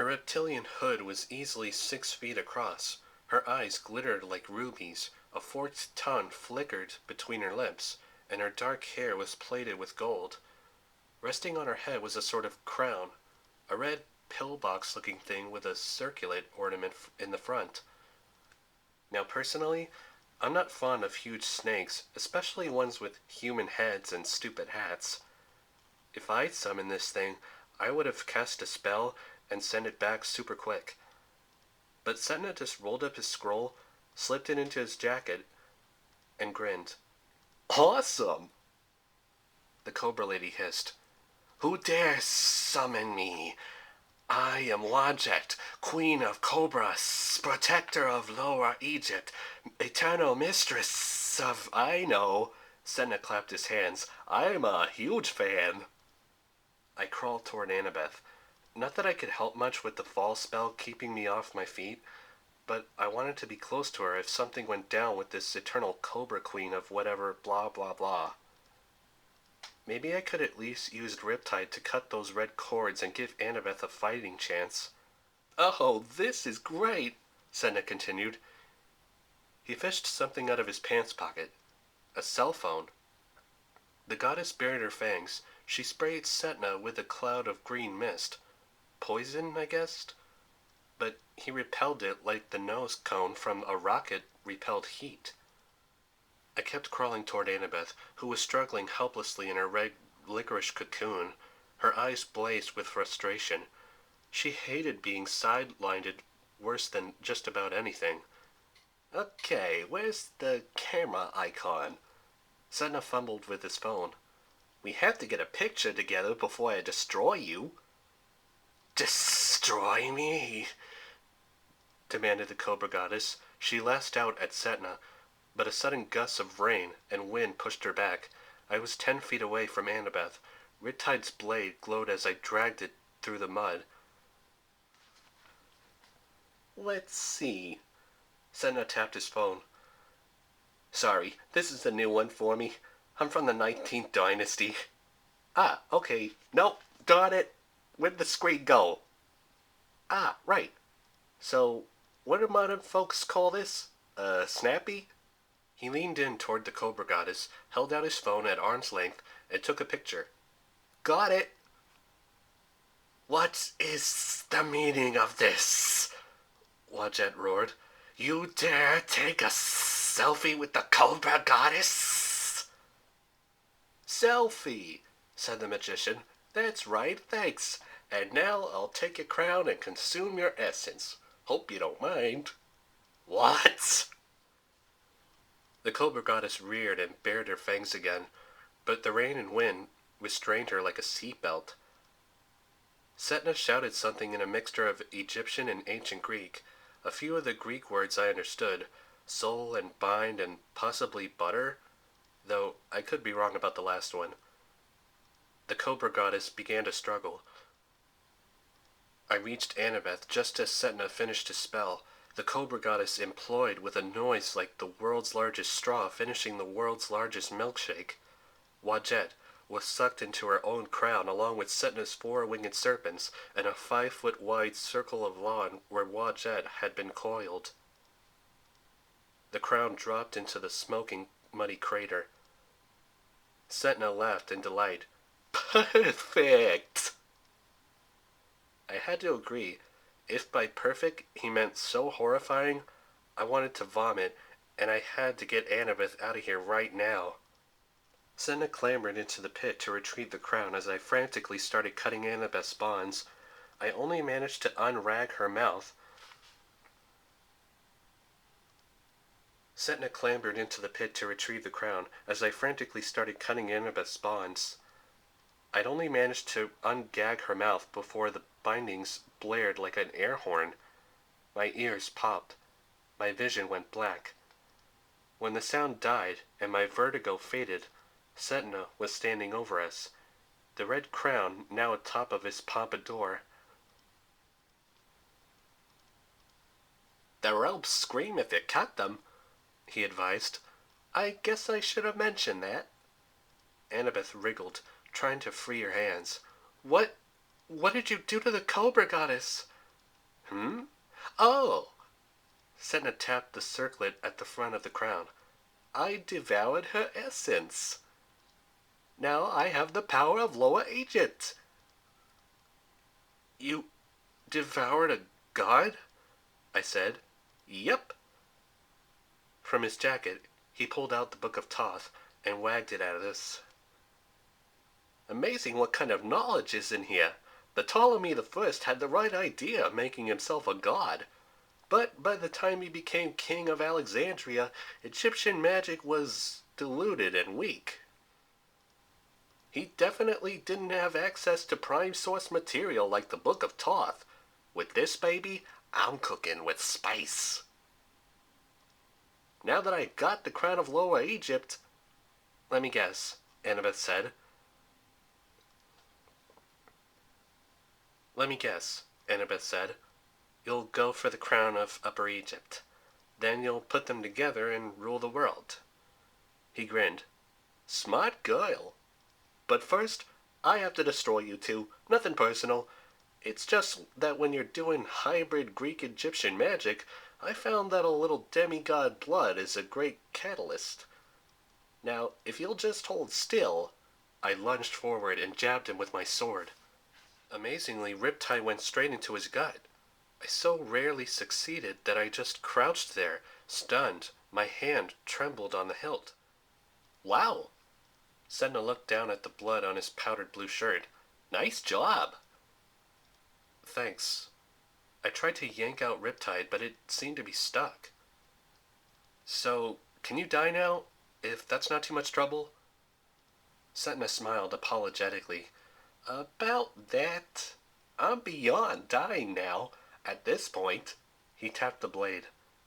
Her reptilian hood was easily 6 feet across. Her eyes glittered like rubies, a forked tongue flickered between her lips, and her dark hair was plaited with gold. Resting on her head was a sort of crown, a red pillbox-looking thing with a circlet ornament in the front. Now, personally, I'm not fond of huge snakes, especially ones with human heads and stupid hats. If I'd summoned this thing, I would have cast a spell and sent it back super quick. But Senna just rolled up his scroll, slipped it into his jacket, and grinned. "Awesome!" The Cobra Lady hissed. "Who dares summon me? I am Wadjet, Queen of Cobras, Protector of Lower Egypt, Eternal Mistress of... I know." Senna clapped his hands. "I'm a huge fan." I crawled toward Annabeth. Not that I could help much with the fall spell keeping me off my feet, but I wanted to be close to her if something went down with this eternal Cobra Queen of whatever blah blah blah. Maybe I could at least use Riptide to cut those red cords and give Annabeth a fighting chance. "Oh, this is great," Senna continued. He fished something out of his pants pocket. A cell phone. The goddess bared her fangs. She sprayed Setna with a cloud of green mist. Poison, I guessed? But he repelled it like the nose cone from a rocket repelled heat. I kept crawling toward Annabeth, who was struggling helplessly in her red licorice cocoon. Her eyes blazed with frustration. She hated being sidelined worse than just about anything. "Okay, where's the camera icon?" Senna fumbled with his phone. "We have to get a picture together before I destroy you." "Destroy me?" demanded the Cobra Goddess. She lashed out at Setna, but a sudden gust of rain and wind pushed her back. I was 10 feet away from Annabeth. Riptide's blade glowed as I dragged it through the mud. "Let's see." Senna tapped his phone. "Sorry, this is a new one for me. I'm from the 19th Dynasty. Ah, okay. Nope, got it. Where'd the screen go? Ah, right. So, what do modern folks call this? Snappy?" He leaned in toward the Cobra Goddess, held out his phone at arm's length, and took a picture. "Got it." "What is the meaning of this?" Wadjet roared. "You dare take a selfie with the Cobra Goddess?" "Selfie," said the magician. "That's right, thanks. And now I'll take your crown and consume your essence. Hope you don't mind." "What?" The Cobra Goddess reared and bared her fangs again, but the rain and wind restrained her like a seatbelt. Setna shouted something in a mixture of Egyptian and ancient Greek. A few of the Greek words I understood, soul and bind and possibly butter, though I could be wrong about the last one. The Cobra Goddess began to struggle. I reached Annabeth just as Setna finished his spell. The Cobra Goddess implored with a noise like the world's largest straw finishing the world's largest milkshake. Wadjet was sucked into her own crown along with Setna's 4 winged serpents and a 5-foot wide circle of lawn where Wadjet had been coiled. The crown dropped into the smoking, muddy crater. Setna laughed in delight. "Perfect!" I had to agree. If by perfect he meant so horrifying, I wanted to vomit, and I had to get Annabeth out of here right now. Senna clambered into the pit to retrieve the crown as I frantically started cutting Annabeth's bonds. I only managed to unrag her mouth. Setna clambered into the pit to retrieve the crown as I frantically started cutting Annabeth's bonds. I'd only managed to ungag her mouth before the bindings blared like an air horn. My ears popped. My vision went black. When the sound died and my vertigo faded, Setna was standing over us, the red crown now atop of his pompadour. "The ropes scream if you cut them," he advised. "I guess I should have mentioned that." Annabeth wriggled, trying to free her hands. What did you do to the Cobra Goddess?" Hmm? Oh! Senna tapped the circlet at the front of the crown. I devoured her essence. Now I have the power of Lower Egypt. You devoured a god? I said. Yep. From his jacket, he pulled out the Book of Thoth and wagged it at us. Amazing what kind of knowledge is in here. The Ptolemy the First had the right idea of making himself a god. But by the time he became king of Alexandria, Egyptian magic was diluted and weak. He definitely didn't have access to prime source material like the Book of Thoth. With this baby, I'm cooking with spice. Now that I got the crown of Lower Egypt... Let me guess, Annabeth said. Let me guess, Annabeth said. You'll go for the crown of Upper Egypt. Then you'll put them together and rule the world. He grinned. Smart girl. But first, I have to destroy you two. Nothing personal. It's just that when you're doing hybrid Greek-Egyptian magic, I found that a little demigod blood is a great catalyst. Now, if you'll just hold still... I lunged forward and jabbed him with my sword. Amazingly, Riptide went straight into his gut. I so rarely succeeded that I just crouched there, stunned. My hand trembled on the hilt. Wow! Senna looked down at the blood on his powdered blue shirt. Nice job! Thanks. I tried to yank out Riptide, but it seemed to be stuck. So, can you die now, if that's not too much trouble? Senna smiled apologetically. About that, I'm beyond dying now. At this point, he tapped the blade.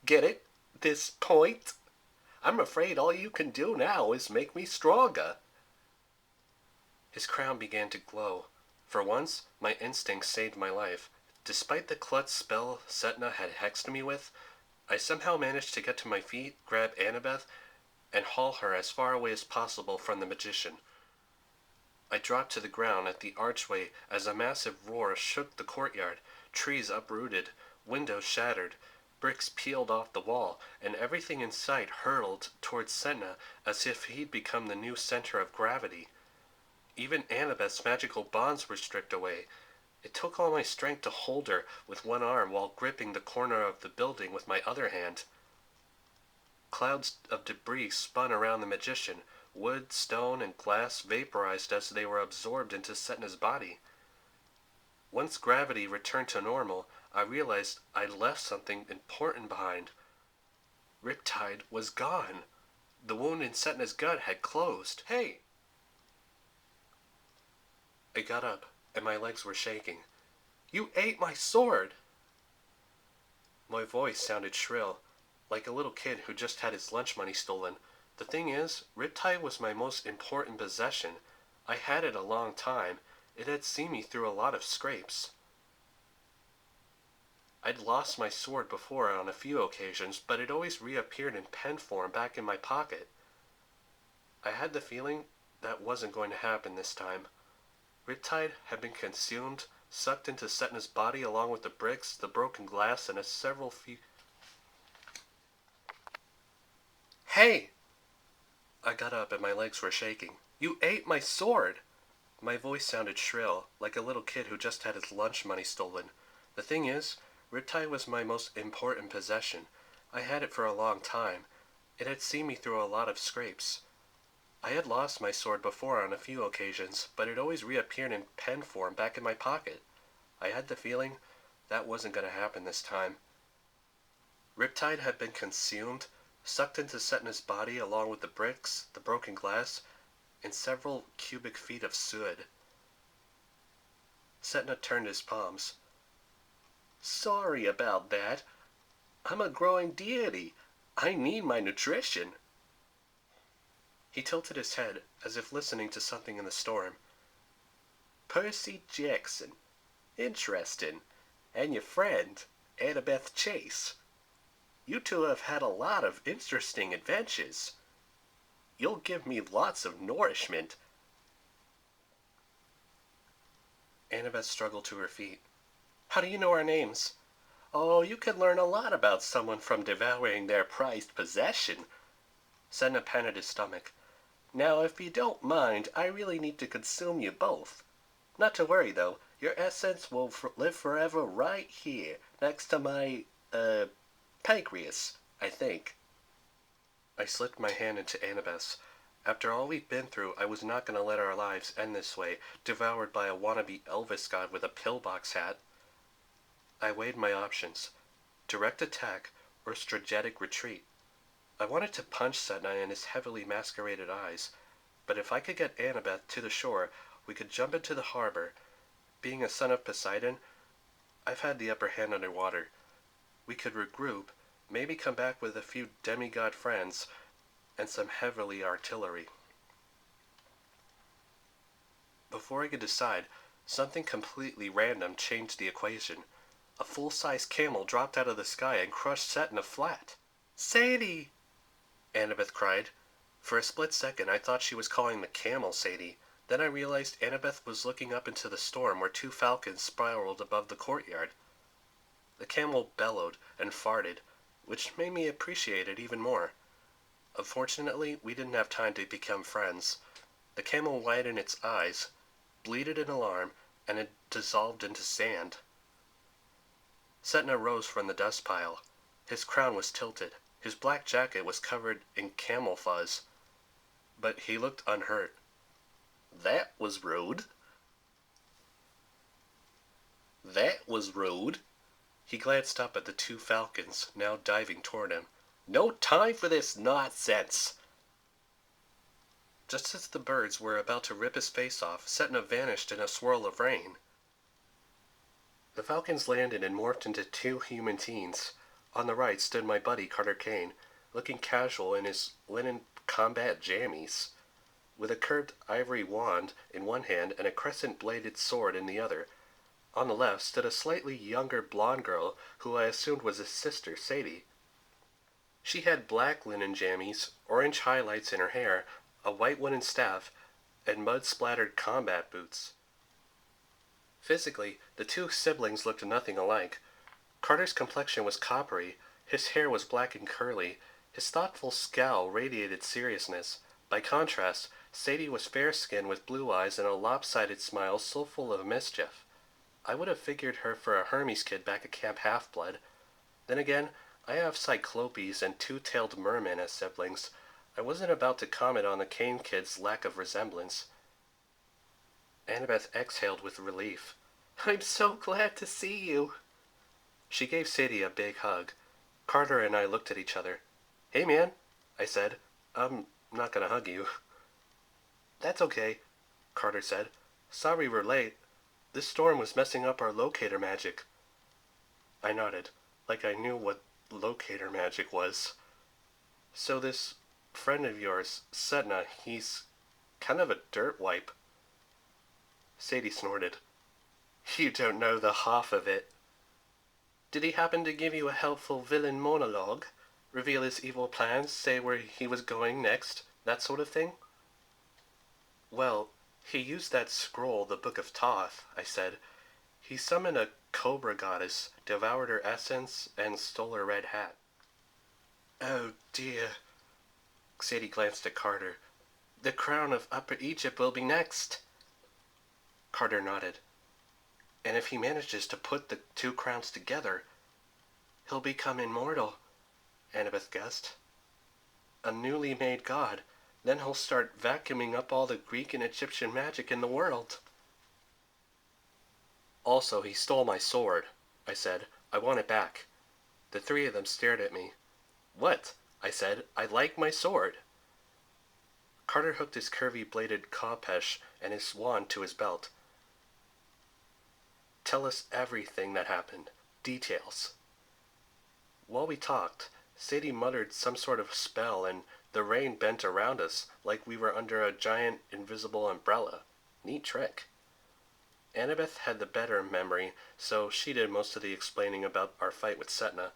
Get it? This point? I'm afraid all you can do now is make me stronger. His crown began to glow. For once, my instinct saved my life. Despite the klutz spell Setna had hexed me with, I somehow managed to get to my feet, grab Annabeth, and haul her as far away as possible from the magician. I dropped to the ground at the archway as a massive roar shook the courtyard. Trees uprooted, windows shattered, bricks peeled off the wall, and everything in sight hurtled towards Setna as if he'd become the new center of gravity. Even Annabeth's magical bonds were stripped away. It took all my strength to hold her with one arm while gripping the corner of the building with my other hand. Clouds of debris spun around the magician. Wood, stone, and glass vaporized as they were absorbed into Setna's body. Once gravity returned to normal, I realized I'd left something important behind. Riptide was gone. The wound in Setna's gut had closed. Hey! I got up, and my legs were shaking. You ate my sword! My voice sounded shrill, like a little kid who just had his lunch money stolen. The thing is, Riptide was my most important possession. I had it a long time. It had seen me through a lot of scrapes. I'd lost my sword before on a few occasions, but it always reappeared in pen form back in my pocket. I had the feeling that wasn't going to happen this time. Riptide had been consumed, sucked into Setna's body along with the bricks, the broken glass, and several few... Hey! I got up and my legs were shaking. You ate my sword! My voice sounded shrill, like a little kid who just had his lunch money stolen. The thing is, Riptide was my most important possession. I had it for a long time. It had seen me through a lot of scrapes. I had lost my sword before on a few occasions, but it always reappeared in pen form back in my pocket. I had the feeling that wasn't going to happen this time. Riptide had been consumed, sucked into Setna's body along with the bricks, the broken glass, and several cubic feet of soot. Setna turned his palms. Sorry about that. I'm a growing deity. I need my nutrition. He tilted his head, as if listening to something in the storm. Percy Jackson. Interesting. And your friend, Annabeth Chase. You two have had a lot of interesting adventures. You'll give me lots of nourishment. Annabeth struggled to her feet. How do you know our names? Oh, you can learn a lot about someone from devouring their prized possession. Sedna patted his stomach. Now, if you don't mind, I really need to consume you both. Not to worry, though. Your essence will live forever right here, next to my, pancreas, I think. I slipped my hand into Annabeth's. After all we'd been through, I was not going to let our lives end this way, devoured by a wannabe Elvis god with a pillbox hat. I weighed my options. Direct attack or strategic retreat. I wanted to punch Sedna in his heavily masqueraded eyes, but if I could get Annabeth to the shore, we could jump into the harbor. Being a son of Poseidon, I've had the upper hand underwater. We could regroup, maybe come back with a few demigod friends, and some heavily artillery. Before I could decide, something completely random changed the equation. A full-size camel dropped out of the sky and crushed Setna flat. "Sadie!" Annabeth cried. For a split second I thought she was calling the camel Sadie. Then I realized Annabeth was looking up into the storm where two falcons spiraled above the courtyard. The camel bellowed and farted, which made me appreciate it even more. Unfortunately, we didn't have time to become friends. The camel widened its eyes, bleated in alarm, and it dissolved into sand. Setna rose from the dust pile. His crown was tilted. His black jacket was covered in camel fuzz. But he looked unhurt. That was rude. That was rude. He glanced up at the two falcons, now diving toward him. No time for this nonsense! Just as the birds were about to rip his face off, Setna vanished in a swirl of rain. The falcons landed and morphed into two human teens. On the right stood my buddy Carter Kane, looking casual in his linen combat jammies, with a curved ivory wand in one hand and a crescent-bladed sword in the other. On the left stood a slightly younger blonde girl who I assumed was his sister, Sadie. She had black linen jammies, orange highlights in her hair, a white wooden staff, and mud-splattered combat boots. Physically, the two siblings looked nothing alike. Carter's complexion was coppery, his hair was black and curly, his thoughtful scowl radiated seriousness. By contrast, Sadie was fair-skinned with blue eyes and a lopsided smile so full of mischief. I would have figured her for a Hermes kid back at Camp Half-Blood. Then again, I have Cyclopes and two-tailed mermen as siblings. I wasn't about to comment on the Kane kids' lack of resemblance. Annabeth exhaled with relief. "I'm so glad to see you." She gave Sadie a big hug. Carter and I looked at each other. "Hey, man," I said. "I'm not gonna hug you." "That's okay," Carter said. "Sorry we're late. This storm was messing up our locator magic." I nodded, like I knew what locator magic was. "So this friend of yours, Setna, he's kind of a dirt wipe." Sadie snorted. "You don't know the half of it." "Did he happen to give you a helpful villain monologue? Reveal his evil plans, say where he was going next, that sort of thing?" "Well, he used that scroll, the Book of Thoth," I said. "He summoned a cobra goddess, devoured her essence, and stole her red hat." "Oh dear." Sadie glanced at Carter. "The crown of Upper Egypt will be next." Carter nodded. "And if he manages to put the two crowns together, he'll become immortal," Annabeth guessed. "A newly made god. Then he'll start vacuuming up all the Greek and Egyptian magic in the world." "Also, he stole my sword," I said. "I want it back." The three of them stared at me. "What?" I said. "I like my sword." Carter hooked his curvy-bladed Kopesh and his wand to his belt. "Tell us everything that happened. Details." While we talked, Sadie muttered some sort of spell and the rain bent around us like we were under a giant invisible umbrella. Neat trick. Annabeth had the better memory, so she did most of the explaining about our fight with Setna.